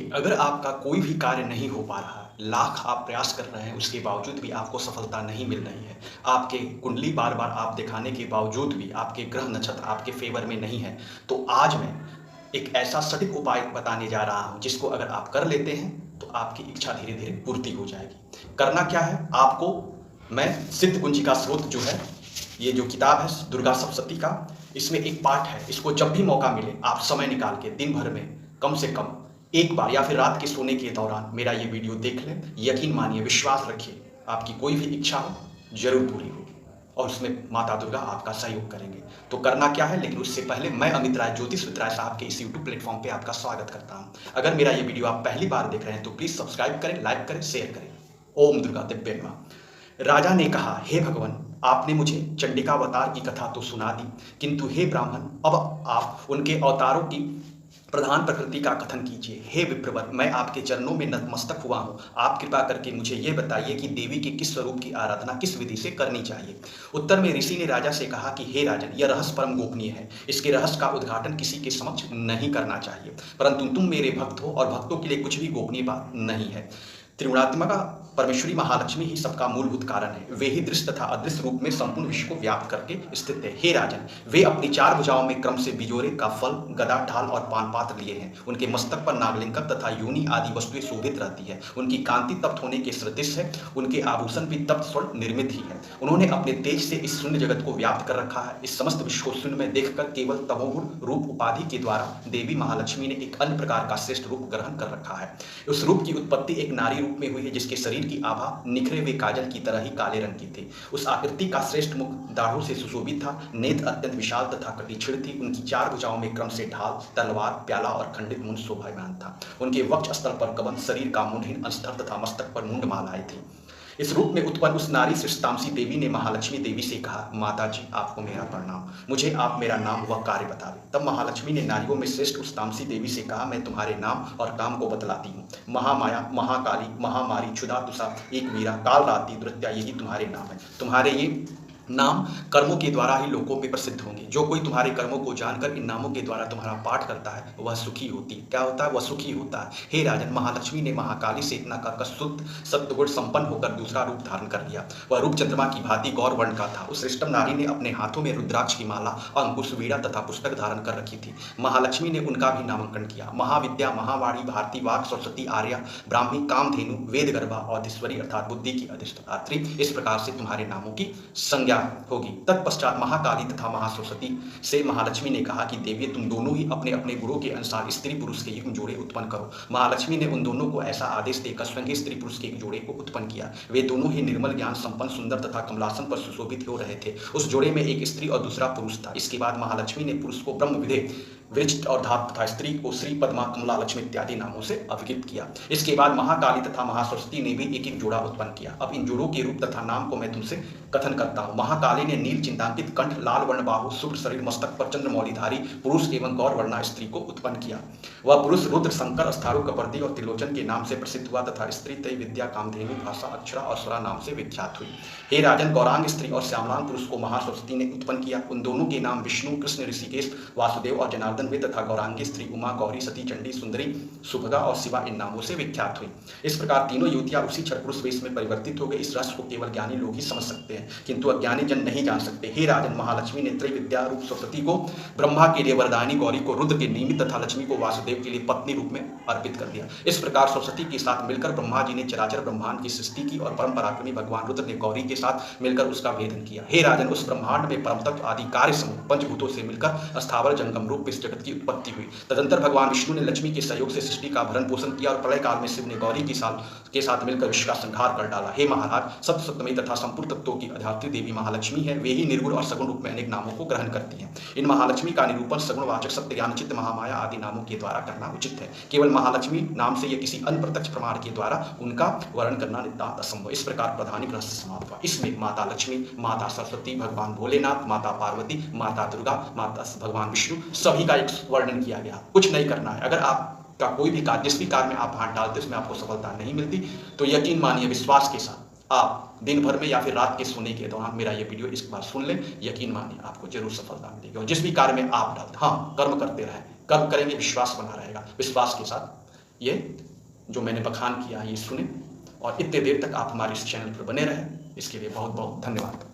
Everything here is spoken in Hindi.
देखिए, अगर आपका कोई भी कार्य नहीं हो पा रहा, लाख आप प्रयास कर रहे हैं, उसके बावजूद भी आपको सफलता नहीं मिल रही है, आपके कुंडली बार-बार आप दिखाने के बावजूद भी आपके ग्रह नक्षत्र आपके फ़ेवर में नहीं है, तो आज मैं एक ऐसा सटीक उपाय बताने जा रहा हूँ, जिसको अगर आप कर लेते हैं, तो आपकी इच्छा धीरे-धीरे पूर्ति हो जाएगी। करना क्या है, आपको मैं सिद्ध कुंजी का स्रोत जो है, ये जो किताब है दुर्गा सप्तशती का, इसमें एक पाठ है, इसको जब भी मौका मिले, आप समय निकाल के दिन भर में कम से कम एक बार या फिर रात के सोने के दौरान मेरा ये वीडियो देख लें। यकीन मानिए, विश्वास रखिए, आपकी कोई भी इच्छा हो, ज़रूर पूरी होगी और उसमें माता दुर्गा आपका सहयोग करेंगे। तो करना क्या है, लेकिन उससे पहले मैं अमित राय, ज्योतिष मित्र राय साहब के इस यूट्यूब प्लेटफॉर्म पे आपका स्वागत करता हूँ। अगर मेरा ये वीडियो आप पहली बार देख रहे हैं, तो प्लीज़ सब्सक्राइब करें, लाइक करें, शेयर करें। ओम दुर्गा दिव्य नमः। राजा ने कहा, हे भगवान, आपने मुझे चंडिकावतार की कथा तो सुना दी, किंतु हे ब्राह्मण, अब आप उनके अवतारों की प्रधान प्रकृति का कथन कीजिए। हे विप्रवर, मैं आपके चरणों में नतमस्तक हुआ हूँ। आप कृपा करके मुझे ये बताइए कि देवी के किस स्वरूप की आराधना किस विधि से करनी चाहिए। उत्तर में ऋषि ने राजा से कहा कि हे राजन, यह रहस्य परम गोपनीय है, इसके रहस्य का उद्घाटन किसी के समक्ष नहीं करना चाहिए, परंतु तुम मेरे भक्त हो और भक्तों के लिए कुछ भी गोपनीय बात नहीं है। त्रिगुणात्मिका परमेश्वरी महालक्ष्मी ही सबका मूलभूत कारण है। वे ही दृश्य तथा अदृश्य रूप में संपूर्ण विश्व को व्याप्त करके स्थित है। हे राजन, वे अपनी चार भुजाओं में क्रम से बिजोरे का फल, गदा, ढाल और पान पात्र लिए हैं। उनके मस्तक पर नागलिंगम तथा योनि आदि वस्तुएं शोभित रहती है। उनकी कांति तप्त होने के सदृश है। उनके आभूषण भी तप्त स्वर्ण निर्मित ही है। उन्होंने अपने तेज से इस शून्य जगत को व्याप्त कर रखा है। इस समस्त विश्व को शून्य में देखकर केवल तमोगुण रूप उपाधि के द्वारा देवी महालक्ष्मी ने एक अन्य प्रकार का श्रेष्ठ रूप ग्रहण कर रखा है। उस रूप की उत्पत्ति एक नारी रूप में हुई है, जिसके शरीर की आभा निखरे हुए काजल की तरह ही काले रंग की थी। उस आकृति का श्रेष्ठ मुख दाढ़ों से सुशोभित था। नेत्र अत्यंत विशाल तथा कटिछिड़ थी। उनकी चार भुजाओं में क्रम से ढाल, तलवार, प्याला और खंडित मुंड शोभायमान था। उनके वक्ष स्थल पर कबंध, शरीर का मुंडहीन अंशधर तथा मस्तक पर मुंड मालाएं थी। इस रूप में उत्पन्न उस नारी श्रेष्ठतामसी देवी ने महालक्ष्मी देवी से कहा, माता जी, आपको मेरा प्रणाम, मुझे आप मेरा नाम व कार्य बतावें। तब महालक्ष्मी ने नारियों में श्रेष्ठ उस तामसी देवी से कहा, मैं तुम्हारे नाम और काम को बतलाती हूँ। महामाया, महाकाली, महामारी, क्षुधा, तुषा, एक वीरा, काल रात्रि, दुर्त्या, यही तुम्हारे नाम है। तुम्हारे ये नाम कर्मों के द्वारा ही लोगों में प्रसिद्ध होंगे। जो कोई तुम्हारे कर्मों को जानकर इन नामों के द्वारा तुम्हारा पाठ करता है, वह सुखी होती है। क्या होता है? वह सुखी होता है। हे राजन, महालक्ष्मी ने महाकाली से इतना कहकर शुद्ध सत्वगुण संपन्न होकर दूसरा रूप धारण कर लिया। वह रूप चंद्रमा की भांति गौर वर्ण का था। उस श्रेष्ठ नारी ने अपने हाथों में रुद्राक्ष की माला, अंकुश, वीणा तथा पुस्तक धारण कर रखी थी। महालक्ष्मी ने उनका भी नामांकन किया। महाविद्या, महावाणी, भारती, वाक, सरस्वती, आर्या, ब्राह्मी, कामधेनु, वेद गर्भा और धीश्वरी अर्थात बुद्धि की अधिष्ठात्री, इस प्रकार से तुम्हारे नामों की संज्ञा होगी। तत्पश्चात महाकाली तथा महासरस्वती से महालक्ष्मी ने कहा कि देवी, तुम दोनों ही अपने अपने गुणों के अनुसार स्त्री पुरुष के युग्म जोड़े उत्पन्न करो। महालक्ष्मी ने उन दोनों को ऐसा आदेश देकर स्वयं स्त्री पुरुष के एक जोड़े को उत्पन्न किया। वे दोनों ही निर्मल, ज्ञान संपन्न, सुंदर तथा कमलासन पर सुशोभित हो रहे थे। उस जोड़े में एक स्त्री और दूसरा पुरुष था। इसके बाद महालक्ष्मी ने पुरुष को ब्रह्म विदे वृक्ष और धात तथा स्त्री को श्री, पद्मा, कमला, लक्ष्मी इत्यादि नामों से अभिहित किया। इसके बाद महाकाली तथा महासरस्वती ने भी एक एक जोड़ा उत्पन्न किया। अब इन जोड़ों के रूप तथा नाम को मैं तुमसे कथन करता हूँ। महाकाली ने नील चिंतांकित कंठ, लाल वर्ण बाहु, शुभ्र शरीर, मस्तक पर चंद्रमौलिधारी पुरुष एवं गौर वर्णा स्त्री को उत्पन्न किया। वह पुरुष रुद्र, शंकर, स्थारु, कपर्दी और त्रिलोचन के नाम से प्रसिद्ध हुआ तथा स्त्री तय, विद्या, कामधेनु, भाषा, अक्षरा और स्वरा नाम से विख्यात हुई। हे राजन, गौरांग स्त्री और श्यामलांग पुरुष को महासरस्वती ने उत्पन्न किया। उन दोनों के नाम विष्णु, कृष्ण, ऋषिकेश, वासुदेव और जनार्दन हुए तथा गौरांगी स्त्री उमा, गौरी, सती, चंडी, सुंदरी, सुभगा और शिवा इन नामों से विख्यात हुई। इस प्रकार तीनों युवतियां उसी क्षण पुरुष वेश में परिवर्तित हो गई। इस रहस्य को केवल ज्ञानी लोग ही समझ सकते हैं, किंतु अज्ञानी जन नहीं जान सकते। हे राजन, महालक्ष्मी ने त्रैविद्या रूप सरस्वती को ब्रह्मा के लिए वरदानी, गौरी को रुद्र के निमित्त तथा लक्ष्मी को वासुदेव के लिए पत्नी रूप में अर्पित कर दिया। इस प्रकार सरस्वती के साथ मिलकर ब्रह्मा जी ने चराचर ब्रह्मांड की सृष्टि की और परम पराक्रमी भगवान रुद्र ने गौरी के साथ मिलकर उसका भेदन किया। हे राजन, उस ब्रह्मांड में परम तत्व आदि कार्य समूह पंचभूतों से मिलकर स्थावर जंगम रूप इस जगत की उत्पत्ति हुई। तदंतर भगवान विष्णु ने लक्ष्मी के सहयोग से सृष्टि का भरण पोषण किया और प्रलय काल में शिव ने गौरी के साथ मिलकर विश्व का संहार कर डाला। हे महाराज, सत्य, सत्यमयी तथा संपूर्ण तत्वों की अधिष्ठात्री देवी महालक्ष्मी है। वे ही निर्गुण और सगुण रूप में अनेक नामों को ग्रहण करती हैं। इन महालक्ष्मी का निरूपण सगुणवाचक, सत्य, ज्ञान, चित्त, महामाया आदि नामों के द्वारा करना उचित है। केवल महालक्ष्मी नाम से या किसी अन्य प्रत्यक्ष प्रमाण के द्वारा उनका वर्णन करना नितांत असंभव। इस प्रकार प्रधानिक रहस्य समाप्त हुआ। इसमें माता लक्ष्मी, माता सरस्वती, भगवान भोलेनाथ, माता पार्वती, माता दुर्गा, माता भगवान विष्णु सभी का एक वर्णन किया गया। कुछ नहीं करना है। अगर आपका कोई भी कार्य, जिस भी कार्य में आप हाथ डालते उसमें आपको सफलता नहीं मिलती, तो यकीन मानिए, विश्वास के साथ आप दिन भर में या फिर रात के सोने के दौरान मेरा ये वीडियो इस बार सुन लें। यकीन मानिए, आपको जरूर सफलता मिलेगी। और जिस भी कार्य में आप डालते, हाँ, कर्म करते रहें। कर्म करेंगे, विश्वास बना रहेगा। विश्वास के साथ ये जो मैंने बखान किया ये सुने और इतने देर तक आप हमारे इस चैनल पर बने रहें, इसके लिए बहुत बहुत धन्यवाद।